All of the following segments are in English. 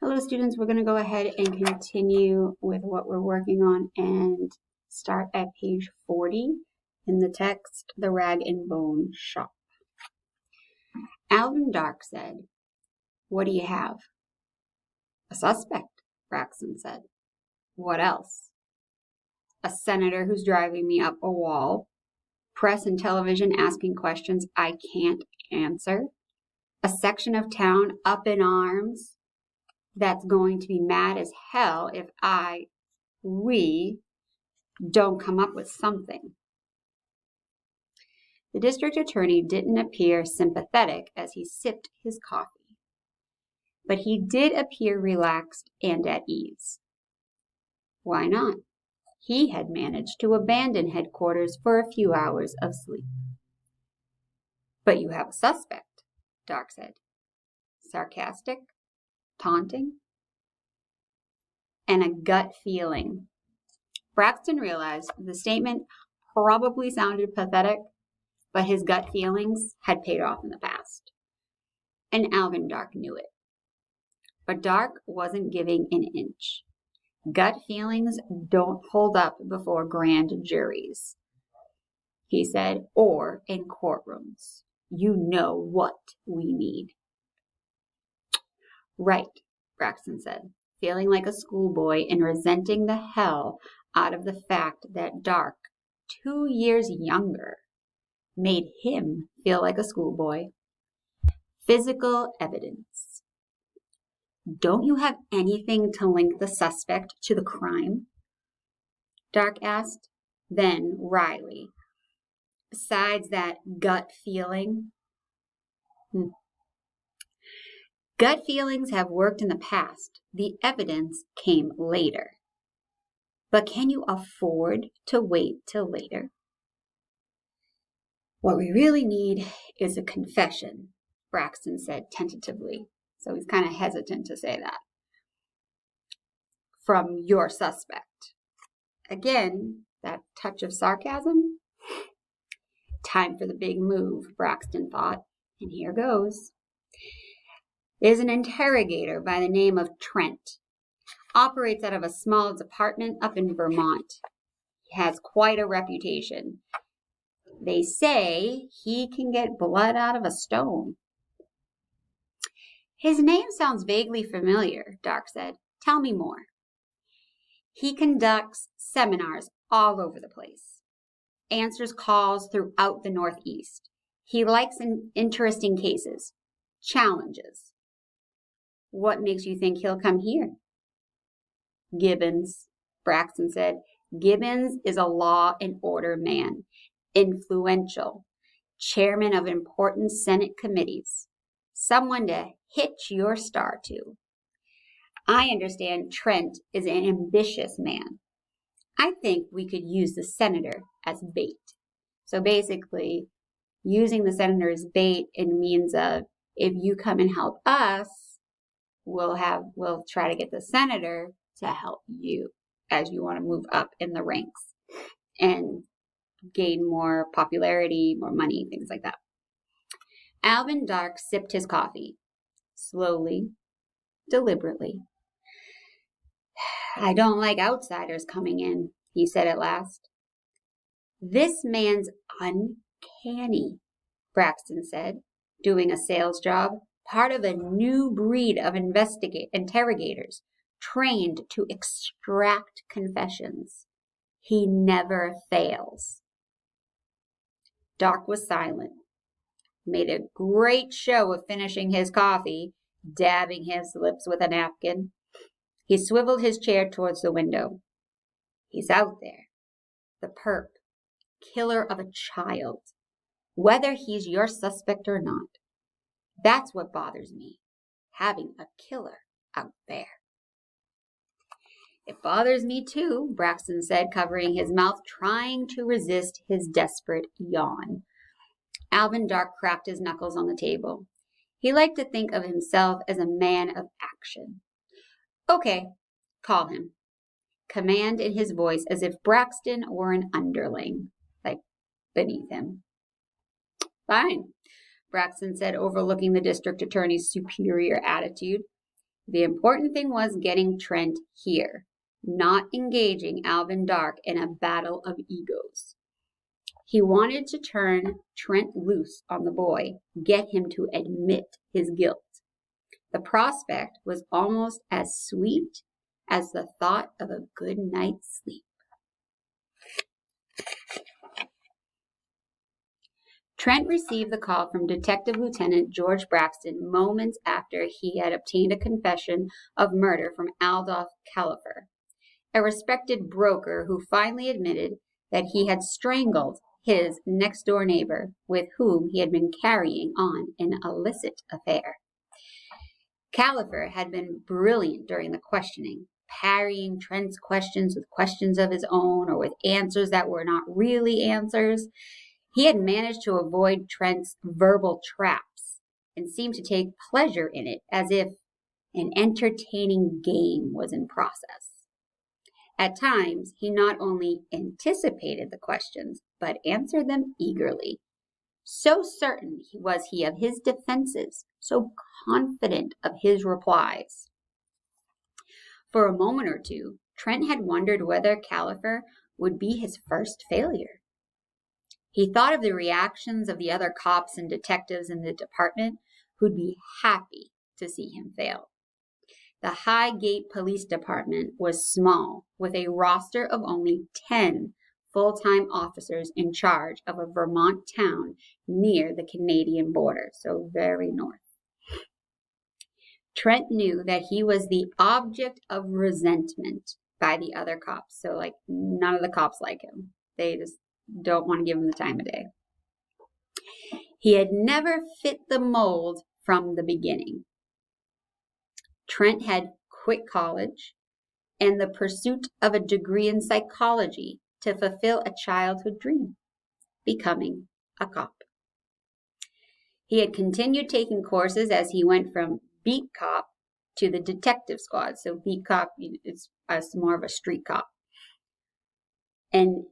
Hello students, we're going to go ahead and continue with what we're working on and start at page 40 in the text, The Rag and Bone Shop. Alvin Dark said, "What do you have?" "A suspect," Braxton said. "What else?" "A senator who's driving me up a wall. Press and television asking questions I can't answer. A section of town up in arms that's going to be mad as hell if we don't come up with something." The district attorney didn't appear sympathetic as he sipped his coffee, but he did appear relaxed and at ease. Why not? He had managed to abandon headquarters for a few hours of sleep. "But you have a suspect," Doc said. Sarcastic, taunting, and a gut feeling. Braxton realized the statement probably sounded pathetic, but his gut feelings had paid off in the past. And Alvin Dark knew it. But Dark wasn't giving an inch. Gut feelings don't hold up before grand juries, he said, or in courtrooms. You know what we need. "Right," Braxton said, feeling like a schoolboy and resenting the hell out of the fact that Dark, 2 years younger, made him feel like a schoolboy. "Physical evidence." "Don't you have anything to link the suspect to the crime?" Dark asked. Then wryly, "Besides that gut feeling?" "Gut feelings have worked in the past. The evidence came later." "But can you afford to wait till later?" "What we really need is a confession," Braxton said tentatively. So he's kind of hesitant to say that. "From your suspect." Again, that touch of sarcasm. Time for the big move, Braxton thought, and here goes. "There's an interrogator by the name of Trent. Operates out of a small department up in Vermont. He has quite a reputation. They say he can get blood out of a stone." "His name sounds vaguely familiar," Dark said. "Tell me more." "He conducts seminars all over the place. Answers calls throughout the Northeast. He likes interesting cases. Challenges." "What makes you think he'll come here?" "Gibbons," Braxton said. "Gibbons is a law and order man. Influential. Chairman of important Senate committees. Someone to hitch your star to. I understand Trent is an ambitious man. I think we could use the senator as bait." So basically, using the senator as bait in means of, if you come and help us, we'll try to get the senator to help you as you want to move up in the ranks and gain more popularity, more money, things like that. Alvin Dark sipped his coffee, slowly, deliberately. "I don't like outsiders coming in," he said at last. "This man's uncanny," Braxton said, doing a sales job, part of a new breed of interrogators, trained to extract confessions. He never fails. Dark was silent, made a great show of finishing his coffee, dabbing his lips with a napkin. He swiveled his chair towards the window. "He's out there. The perp. Killer of a child. Whether he's your suspect or not. That's what bothers me. Having a killer out there." "It bothers me too," Braxton said, covering his mouth, trying to resist his desperate yawn. Alvin Dark cracked his knuckles on the table. He liked to think of himself as a man of action. "Okay, call him." Command in his voice, as if Braxton were an underling, like beneath him. "Fine," Braxton said, overlooking the district attorney's superior attitude. The important thing was getting Trent here, not engaging Alvin Dark in a battle of egos. He wanted to turn Trent loose on the boy, get him to admit his guilt. The prospect was almost as sweet as the thought of a good night's sleep. Trent received the call from Detective Lieutenant George Braxton moments after he had obtained a confession of murder from Adolph Califer, a respected broker who finally admitted that he had strangled his next-door neighbor with whom he had been carrying on an illicit affair. Califer had been brilliant during the questioning, parrying Trent's questions with questions of his own or with answers that were not really answers. He had managed to avoid Trent's verbal traps and seemed to take pleasure in it, as if an entertaining game was in process. At times, he not only anticipated the questions, but answered them eagerly. So certain was he of his defenses, so confident of his replies. For a moment or two, Trent had wondered whether Califer would be his first failure. He thought of the reactions of the other cops and detectives in the department who'd be happy to see him fail. The Highgate Police Department was small, with a roster of only 10 full-time officers in charge of a Vermont town near the Canadian border, so very north. Trent knew that he was the object of resentment by the other cops, so none of the cops like him. They just don't want to give him the time of day. He had never fit the mold from the beginning. Trent had quit college and the pursuit of a degree in psychology to fulfill a childhood dream, becoming a cop. He had continued taking courses as he went from beat cop to the detective squad. So beat cop is more of a street cop. And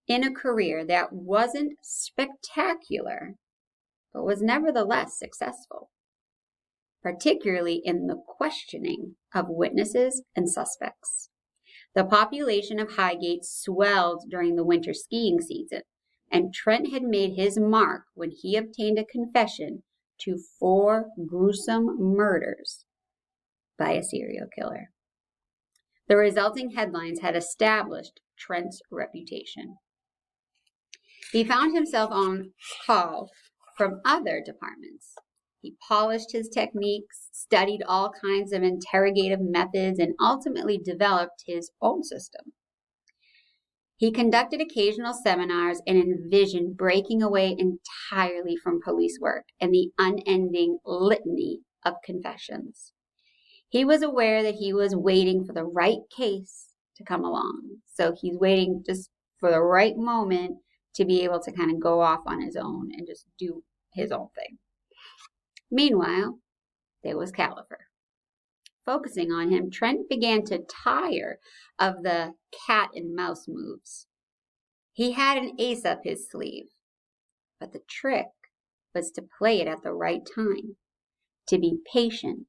in a career that wasn't spectacular, but was nevertheless successful, particularly in the questioning of witnesses and suspects. The population of Highgate swelled during the winter skiing season, and Trent had made his mark when he obtained a confession to 4 gruesome murders by a serial killer. The resulting headlines had established Trent's reputation. He found himself on call from other departments. He polished his techniques, studied all kinds of interrogative methods, and ultimately developed his own system. He conducted occasional seminars and envisioned breaking away entirely from police work and the unending litany of confessions. He was aware that he was waiting for the right case to come along. So he's waiting just for the right moment to be able to kind of go off on his own and just do his own thing. Meanwhile, there was Califer. Focusing on him, Trent began to tire of the cat and mouse moves. He had an ace up his sleeve, but the trick was to play it at the right time, to be patient,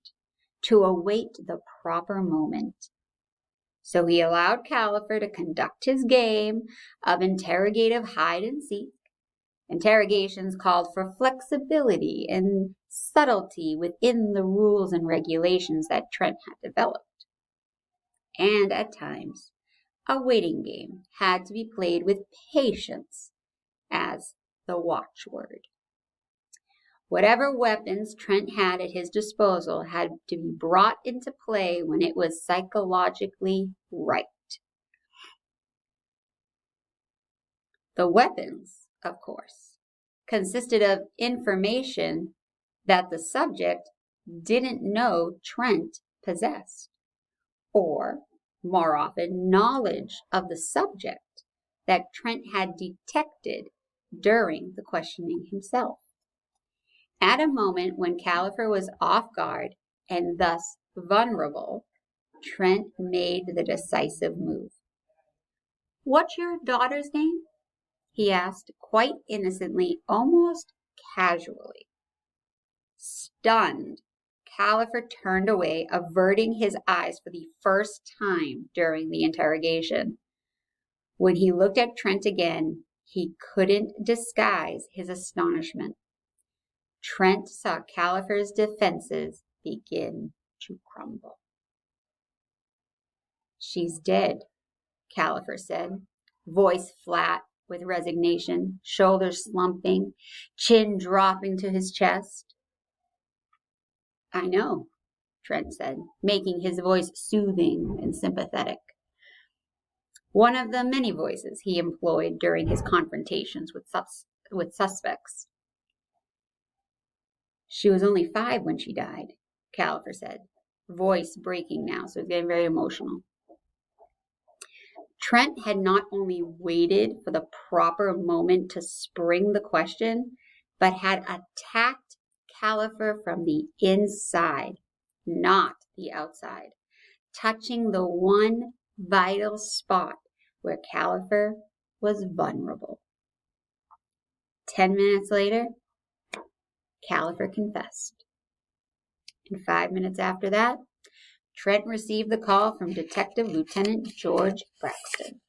to await the proper moment. So he allowed Califer to conduct his game of interrogative hide and seek. Interrogations called for flexibility and subtlety within the rules and regulations that Trent had developed. And at times, a waiting game had to be played with patience as the watchword. Whatever weapons Trent had at his disposal had to be brought into play when it was psychologically right. The weapons, of course, consisted of information that the subject didn't know Trent possessed, or, more often, knowledge of the subject that Trent had detected during the questioning himself. At a moment when Califer was off guard and thus vulnerable, Trent made the decisive move. "What's your daughter's name?" he asked quite innocently, almost casually. Stunned, Califer turned away, averting his eyes for the first time during the interrogation. When he looked at Trent again, he couldn't disguise his astonishment. Trent saw Califer's defenses begin to crumble. "She's dead," Califer said, voice flat with resignation, shoulders slumping, chin dropping to his chest. "I know," Trent said, making his voice soothing and sympathetic. One of the many voices he employed during his confrontations with suspects. "She was only 5 when she died," Califer said, voice breaking now, so he's getting very emotional. Trent had not only waited for the proper moment to spring the question, but had attacked Califer from the inside, not the outside, touching the one vital spot where Califer was vulnerable. 10 minutes later, Califer confessed. And 5 minutes after that, Trent received the call from Detective Lieutenant George Braxton.